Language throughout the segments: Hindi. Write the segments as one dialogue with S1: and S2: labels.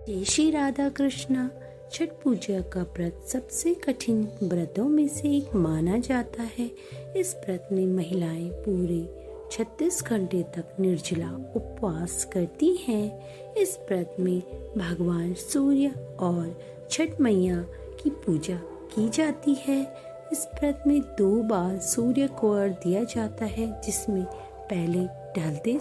S1: जय श्री राधा कृष्णा। छठ पूजा का व्रत सबसे कठिन व्रतों में से एक माना जाता है। इस व्रत में महिलाएं पूरे 36 घंटे तक निर्जला उपवास करती हैं। इस व्रत में भगवान सूर्य और छठ मैया की पूजा की जाती है। इस व्रत में 2 बार सूर्य को अर्घ्य दिया जाता है, जिसमें पहले ढलते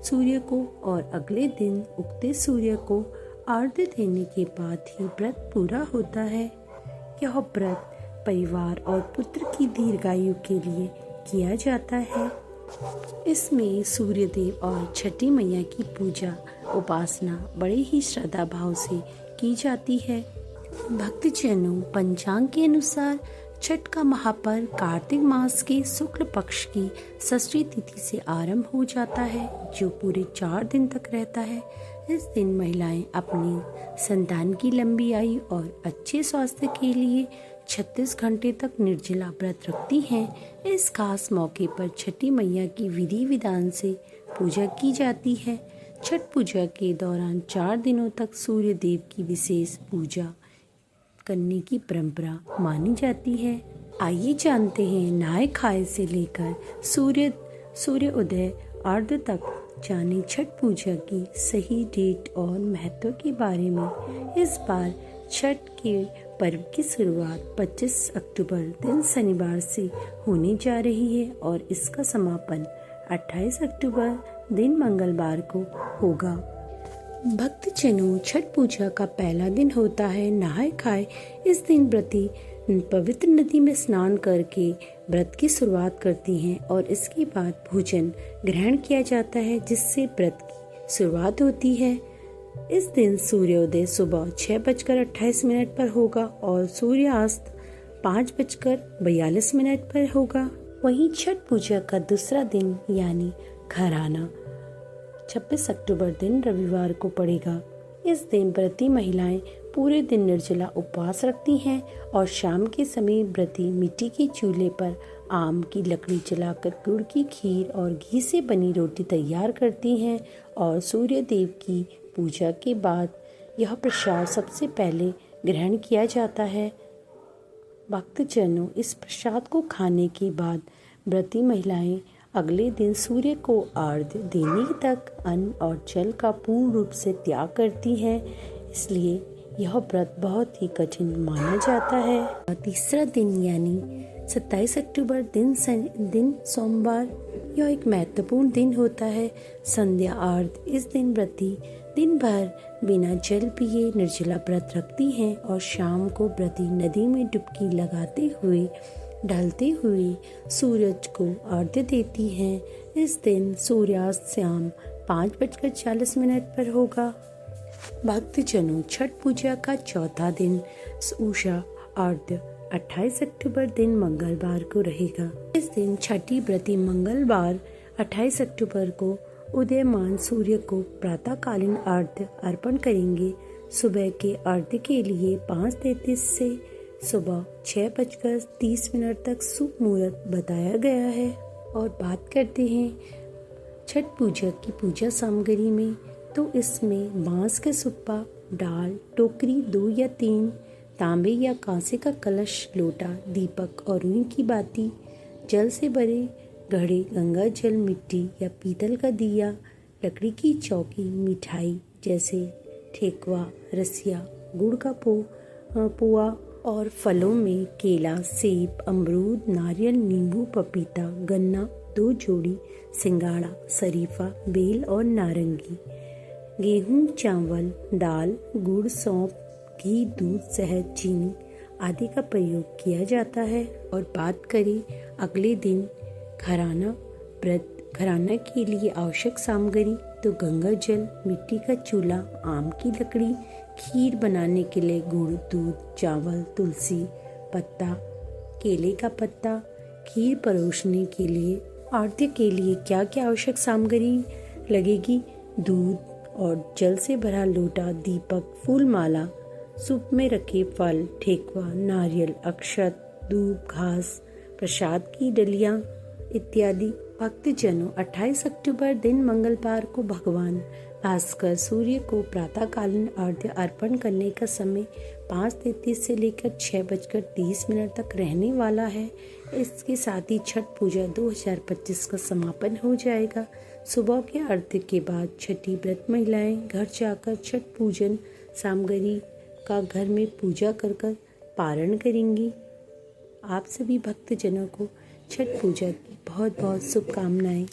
S1: सूर्य को और अगले दिन उगते सूर्य को अर्घ्य देने के बाद ही व्रत पूरा होता है। यह व्रत परिवार और पुत्र की दीर्घायु के लिए किया जाता है। इसमें सूर्य देव और छठी मैया की पूजा उपासना बड़े ही श्रद्धा भाव से की जाती है। भक्तजनों, पंचांग के अनुसार छठ का महापर्व कार्तिक मास के शुक्ल पक्ष की षष्ठी तिथि से आरंभ हो जाता है, जो पूरे 4 दिन तक रहता है। इस दिन महिलाएं अपनी संतान की लंबी आयु और अच्छे स्वास्थ्य के लिए 36 घंटे तक निर्जला व्रत रखती हैं। इस खास मौके पर छठी मैया की विधि विधान से पूजा की जाती है। छठ पूजा के दौरान 4 दिनों तक सूर्य देव की विशेष पूजा करने की परंपरा मानी जाती है। आइए जानते हैं नहाय खाए से लेकर सूर्य उदय अर्घ तक जाने छठ पूजा की सही डेट और महत्व के बारे में। इस बार छठ के पर्व की शुरुआत 25 अक्टूबर दिन शनिवार से होने जा रही है और इसका समापन 28 अक्टूबर दिन मंगलवार को होगा। भक्तजनों, छठ पूजा का पहला दिन होता है नहाय खाए। इस दिन व्रती पवित्र नदी में स्नान करके व्रत की शुरुआत करती हैं और इसके बाद भोजन ग्रहण किया जाता है, जिससे व्रत की शुरुआत होती है। इस दिन सूर्योदय सुबह 6:28 पर होगा और सूर्यास्त 5:42 पर होगा। वहीं छठ पूजा का दूसरा दिन यानी घराना 26 अक्टूबर दिन रविवार को पड़ेगा। इस दिन व्रती महिलाएं पूरे दिन निर्जला उपवास रखती हैं और शाम के समय व्रती मिट्टी के चूल्हे पर आम की लकड़ी जलाकर गुड़ की खीर और घी से बनी रोटी तैयार करती हैं और सूर्य देव की पूजा के बाद यह प्रसाद सबसे पहले ग्रहण किया जाता है। भक्तजनों, इस प्रसाद को खाने के बाद व्रती महिलाएं अगले दिन सूर्य को अर्घ्य देने तक अन्न और जल का पूर्ण रूप से त्याग करती हैं। इसलिए यह व्रत बहुत ही कठिन माना जाता है। तीसरा दिन यानी 27 अक्टूबर दिन सोमवार, यह एक महत्वपूर्ण दिन होता है। संध्या अर्घ्य। इस दिन व्रती दिन भर बिना जल पिए निर्जला व्रत रखती हैं और शाम को व्रती नदी में डुबकी लगाते हुए ढलते हुए सूरज को अर्घ्य देती हैं। इस दिन सूर्यास्त शाम 5:40 पर होगा। भक्तजनों, छठ पूजा का चौथा दिन उषा अर्घ्य 28 अक्टूबर दिन मंगलवार को रहेगा। इस दिन छठी व्रती मंगलवार 28 अक्टूबर को उदयमान सूर्य को प्रातःकालीन अर्घ्य अर्पण करेंगे। सुबह के अर्घ्य के लिए 5:33 से सुबह 6:30 तक शुभ मुहूर्त बताया गया है। और बात करते हैं छठ पूजा की पूजा सामग्री में, तो इसमें बांस का सुप्पा, डाल, टोकरी 2 या 3, तांबे या कांसे का कलश, लोटा, दीपक और रुई की बाती, जल से भरे घड़े, गंगा जल, मिट्टी या पीतल का दिया, लकड़ी की चौकी, मिठाई जैसे ठेकुआ, रसिया, गुड़ का पुआ और फलों में केला, सेब, अमरूद, नारियल, नींबू, पपीता, गन्ना, 2 जोड़ी, सिंगाड़ा, शरीफा, बेल और नारंगी, गेहूं, चावल, दाल, गुड़, सौंफ, घी, दूध, शहद, चीनी आदि का प्रयोग किया जाता है। और बात करें अगले दिन घराना के लिए आवश्यक सामग्री, तो गंगा जल, मिट्टी का चूल्हा, आम की लकड़ी, खीर बनाने के लिए गुड़, दूध, चावल, तुलसी पत्ता, केले का पत्ता, खीर परोसने के लिए। आरती के लिए क्या क्या आवश्यक सामग्री लगेगी? दूध और जल से भरा लोटा, दीपक, फूल माला, सूप में रखे फल, ठेकुआ, नारियल, अक्षत, धूप, घास, प्रसाद की डलियां इत्यादि। भक्तजनों, 28 अक्टूबर दिन मंगलवार को भगवान भास्कर सूर्य को प्रातःकालीन अर्घ्य अर्पण करने का समय 5:33 से लेकर 6:30 तक रहने वाला है। इसके साथ ही छठ पूजा 2025 का समापन हो जाएगा। सुबह के अर्घ्य के बाद छठी व्रत महिलाएं घर जाकर छठ पूजन सामग्री का घर में पूजा कर पारण करेंगी। आप सभी भक्तजनों को छठ पूजा की बहुत बहुत शुभकामनाएं।